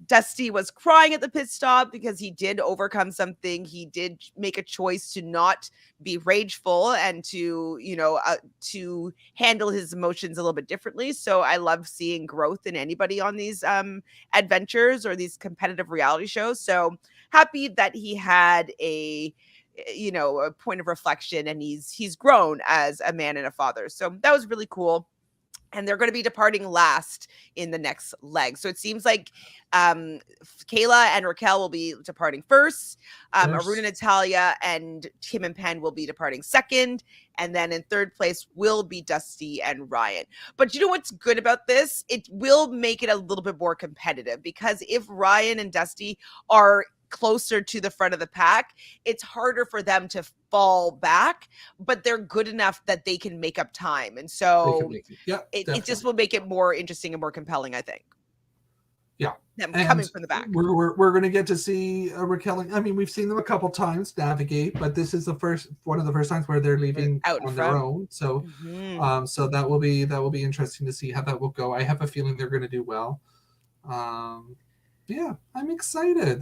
Dusty was crying at the pit stop because he did overcome something. He did make a choice to not be rageful and to handle his emotions a little bit differently. So I love seeing growth in anybody on these adventures or these competitive reality shows. So happy that he had a point of reflection, and he's grown as a man and a father. So that was really cool. And they're going to be departing last in the next leg. So it seems like Kayla and Raquel will be departing first. Arun and Natalia and Kim and Penn will be departing second. And then in third place will be Dusty and Ryan. But you know what's good about this? It will make it a little bit more competitive, because if Ryan and Dusty are closer to the front of the pack, it's harder for them to fall back, but they're good enough that they can make up time. And so it just will make it more interesting and more compelling, I think. Yeah. Them coming from the back. We're going to get to see Raquel. I mean, we've seen them a couple times navigate, but this is one of the first times where they're leaving out on their own. So, so that will be interesting to see how that will go. I have a feeling they're going to do well. Yeah, I'm excited.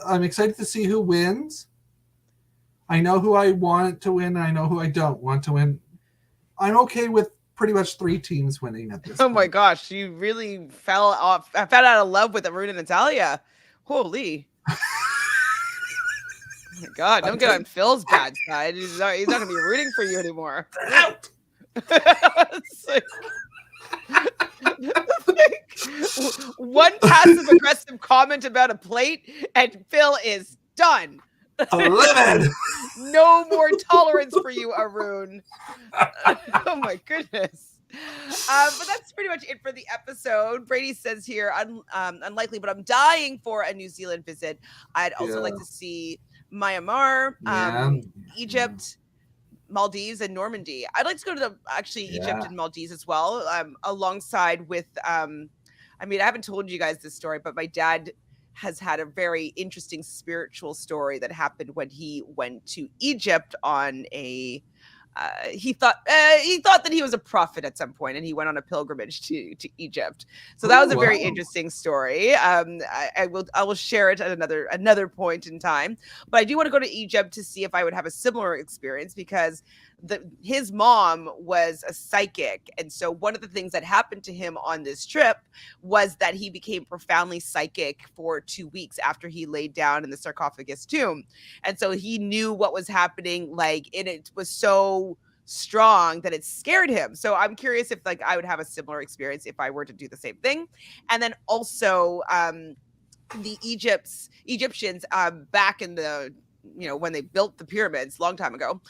I'm excited to see who wins. I know who I want to win. I know who I don't want to win. I'm okay with pretty much 3 teams winning at this point. My gosh, you really fell out of love with Arun and Natalia. Holy. Oh my God, don't get on Phil's bad side. He's not going to be rooting for you anymore. Out. One passive aggressive comment about a plate and Phil is done. 11. No more tolerance for you, Arun. Oh my goodness. But that's pretty much it for the episode. Brady says here, unlikely, but I'm dying for a New Zealand visit. I'd also like to see Myanmar, Egypt, Maldives, and Normandy. I'd like to go to Egypt and Maldives as well, alongside with I haven't told you guys this story, but my dad has had a very interesting spiritual story that happened when he went to Egypt on a he thought that he was a prophet at some point, and he went on a pilgrimage to Egypt. So that was a very interesting story. I will share it at another point in time. But I do want to go to Egypt to see if I would have a similar experience, because his mom was a psychic, and so one of the things that happened to him on this trip was that he became profoundly psychic for 2 weeks after he laid down in the sarcophagus tomb, and so he knew what was happening, and it was so strong that it scared him. So I'm curious if I would have a similar experience if I were to do the same thing. And then also the Egyptians back in the when they built the pyramids a long time ago,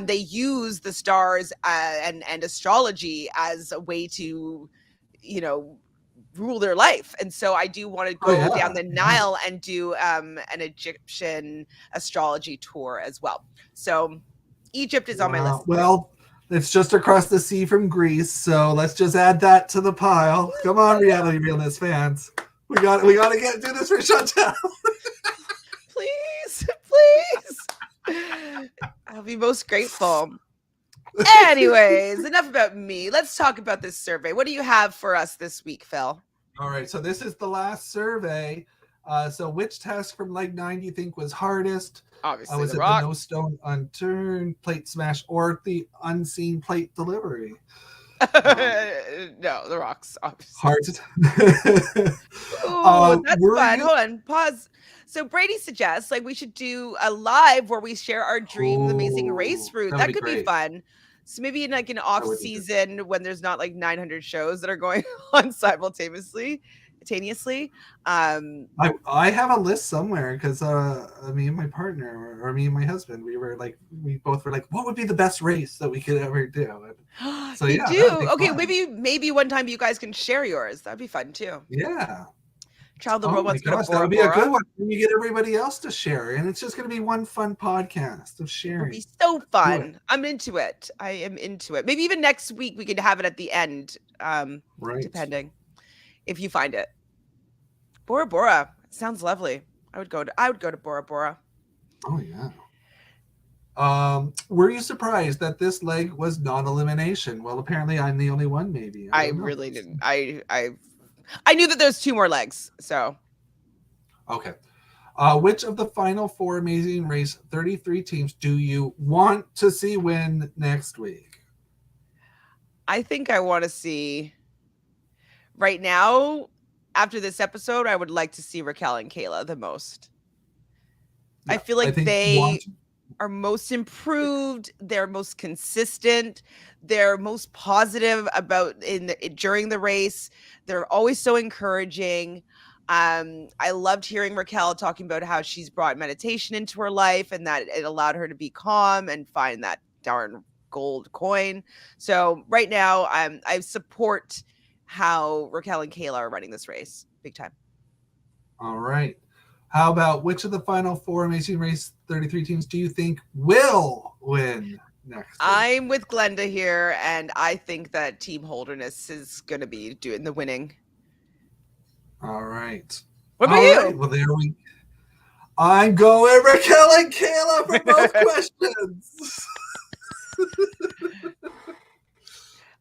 they used the stars and astrology as a way to, rule their life. And so I do want to Oh go yeah, down the yeah. Nile and do an Egyptian astrology tour as well. So Egypt is on my Wow. list. Well, it's just across the sea from Greece, so let's just add that to the pile. Come on, reality realness fans. We got to do this for Chantele. Please, please. I'll be most grateful. Anyways, enough about me. Let's talk about this survey. What do you have for us this week, Phil? All right, so this is the last survey. So which task from leg 9 do you think was hardest? Obviously, Was the it the rock. no stone unturned, plate smash, or the unseen plate delivery? No, the rocks, obviously. Hard to. Oh, that's Were fun. you? Hold on, pause. So Brady suggests we should do a live where we share our dream amazing race Oh, route. that would That be could be great. fun. So maybe in an off That would be good. season when there's not 900 shows that are going on simultaneously. I have a list somewhere because me and my partner or me and my husband we both were like, what would be the best race that we could ever do? And so You yeah, that would do? be Okay, fun. maybe one time you guys can share yours. That'd be fun too. Yeah. Child of the Oh World my wants to go to gosh, that Bora would be a good Bora. one. And you get everybody else to share, and it's just going to be one fun podcast of It'll sharing. be so Do it. fun. I'm into it. I am into it. Maybe even next week we could have it at the end, Right. depending if you find it. Bora Bora sounds lovely. I would go to Bora Bora. Oh yeah. Were you surprised that this leg was non-elimination? Well, apparently I'm the only one. Maybe I I don't know. really didn't. I knew that there's 2 more legs. So Okay. Which of the final 4 Amazing Race 33 teams do you want to see win next week? I think I want to see right now. After this episode, I would like to see Raquel and Kayla the most. Yeah, I feel like think they are most improved. They're most consistent. They're most positive during the race. They're always so encouraging. I loved hearing Raquel talking about how she's brought meditation into her life and that it allowed her to be calm and find that darn gold coin. So right now, I support how Raquel and Kayla are running this race big time. All right. How about which of the final 4 Amazing Race 33 teams do you think will win next week? I'm with Glenda here, and I think that Team Holderness is going to be doing the winning. All right. What about you? Right. Well, there we. I'm going Raquel and Kayla for both questions.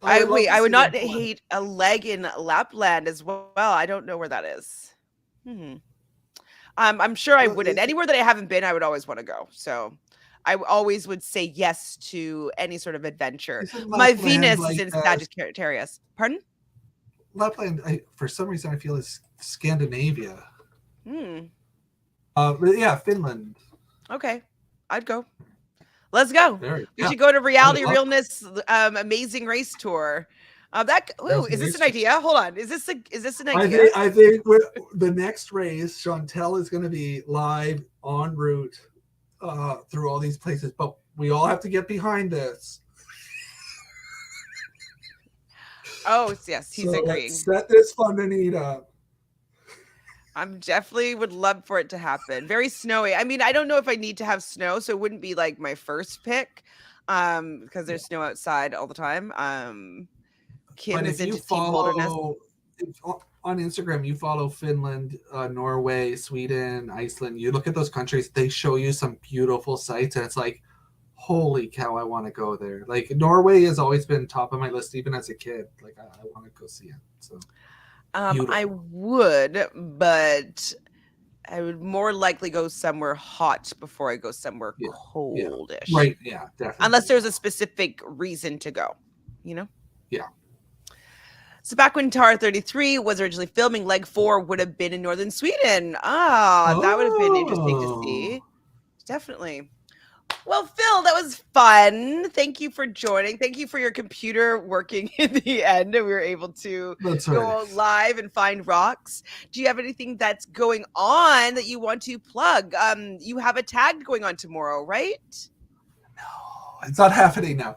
I would not hate a leg in Lapland as well. I don't know where that is. I'm sure I wouldn't. Anywhere that I haven't been, I would always want to go. So I always would say yes to any sort of adventure. My Venus is in Sagittarius. Pardon? Lapland, for some reason, I feel is Scandinavia. But yeah, Finland. Okay, I'd go. Let's go. We should go to Reality Realness Amazing Race Tour. Is this an idea? Hold on. Is this an idea? I think the next race, Chantele is going to be live en route through all these places, but we all have to get behind this. Oh yes, he's agreeing. Set this funding up. I'm definitely would love for it to happen. Very snowy. I mean, I don't know if I need to have snow, so it wouldn't be like my first pick, because there's snow outside all the time. Kim is into Team Holderness. On Instagram, you follow Finland, Norway, Sweden, Iceland. You look at those countries; they show you some beautiful sights, and it's like, holy cow, I want to go there. Like Norway has always been top of my list, even as a kid. Like I want to go see it. So. I would, but I would more likely go somewhere hot before I go somewhere coldish. Yeah. Right, yeah, definitely. Unless there's a specific reason to go, Yeah. So back when TAR 33 was originally filming, leg 4 would have been in northern Sweden. That would have been interesting to see. Definitely. Well, Phil, that was fun. Thank you for joining. Thank you for your computer working in the end, and we were able to That's right. go live and find rocks. Do you have anything that's going on that you want to plug? You have a tag going on tomorrow, right? No, it's not happening now.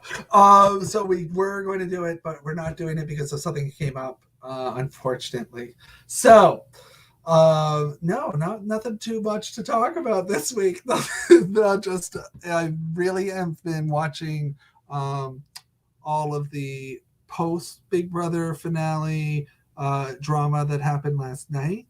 So we were going to do it, but we're not doing it because of something that came up, unfortunately. So, no, nothing too much to talk about this week. Not just I really have been watching all of the post Big Brother finale drama that happened last night,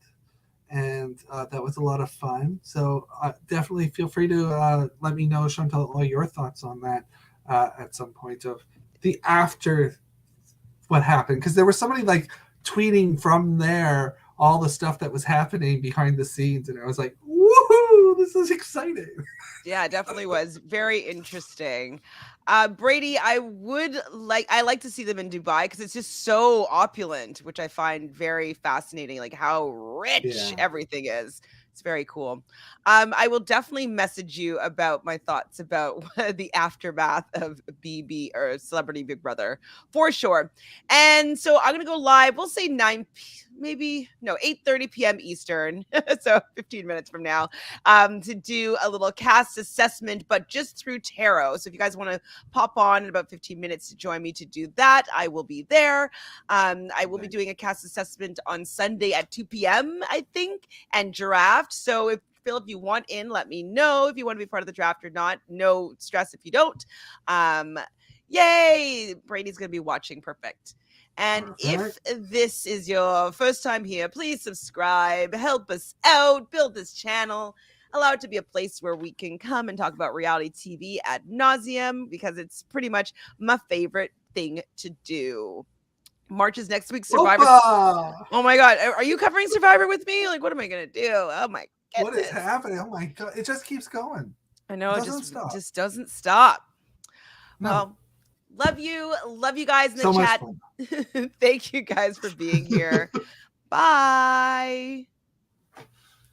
and that was a lot of fun. So definitely feel free to let me know, Chantal, all your thoughts on that at some point of the after what happened, because there was somebody like tweeting from there all the stuff that was happening behind the scenes, and I was like, woohoo, this is exciting. Yeah, it definitely was very interesting. Brady, I like to see them in Dubai because it's just so opulent, which I find very fascinating, like how rich Yeah. everything is. It's very cool. I will definitely message you about my thoughts about the aftermath of BB or Celebrity Big Brother for sure. And so I'm gonna go live. We'll say maybe no 8:30 p.m. Eastern, so 15 minutes from now, to do a little cast assessment, but just through tarot. So if you guys want to pop on in about 15 minutes to join me to do that, I will be there. I will be doing a cast assessment on Sunday at 2 p.m., I think, and draft. So if Phil, if you want in, let me know if you want to be part of the draft or not. No stress if you don't. Yay! Brady's going to be watching. Perfect. And if Perfect. this is your first time here, please subscribe, help us out, build this channel, allow it to be a place where we can come and talk about reality TV ad nauseum, because it's pretty much my favorite thing to do. March is next week. Survivor. Opa! Oh my God. Are you covering Survivor with me? Like, what am I going to do? Oh my What is goodness. happening? Oh my god! It just keeps going. I know It it doesn't just stop. just doesn't stop. No. Well, love you guys in the So much chat. fun. Thank you guys for being here. Bye.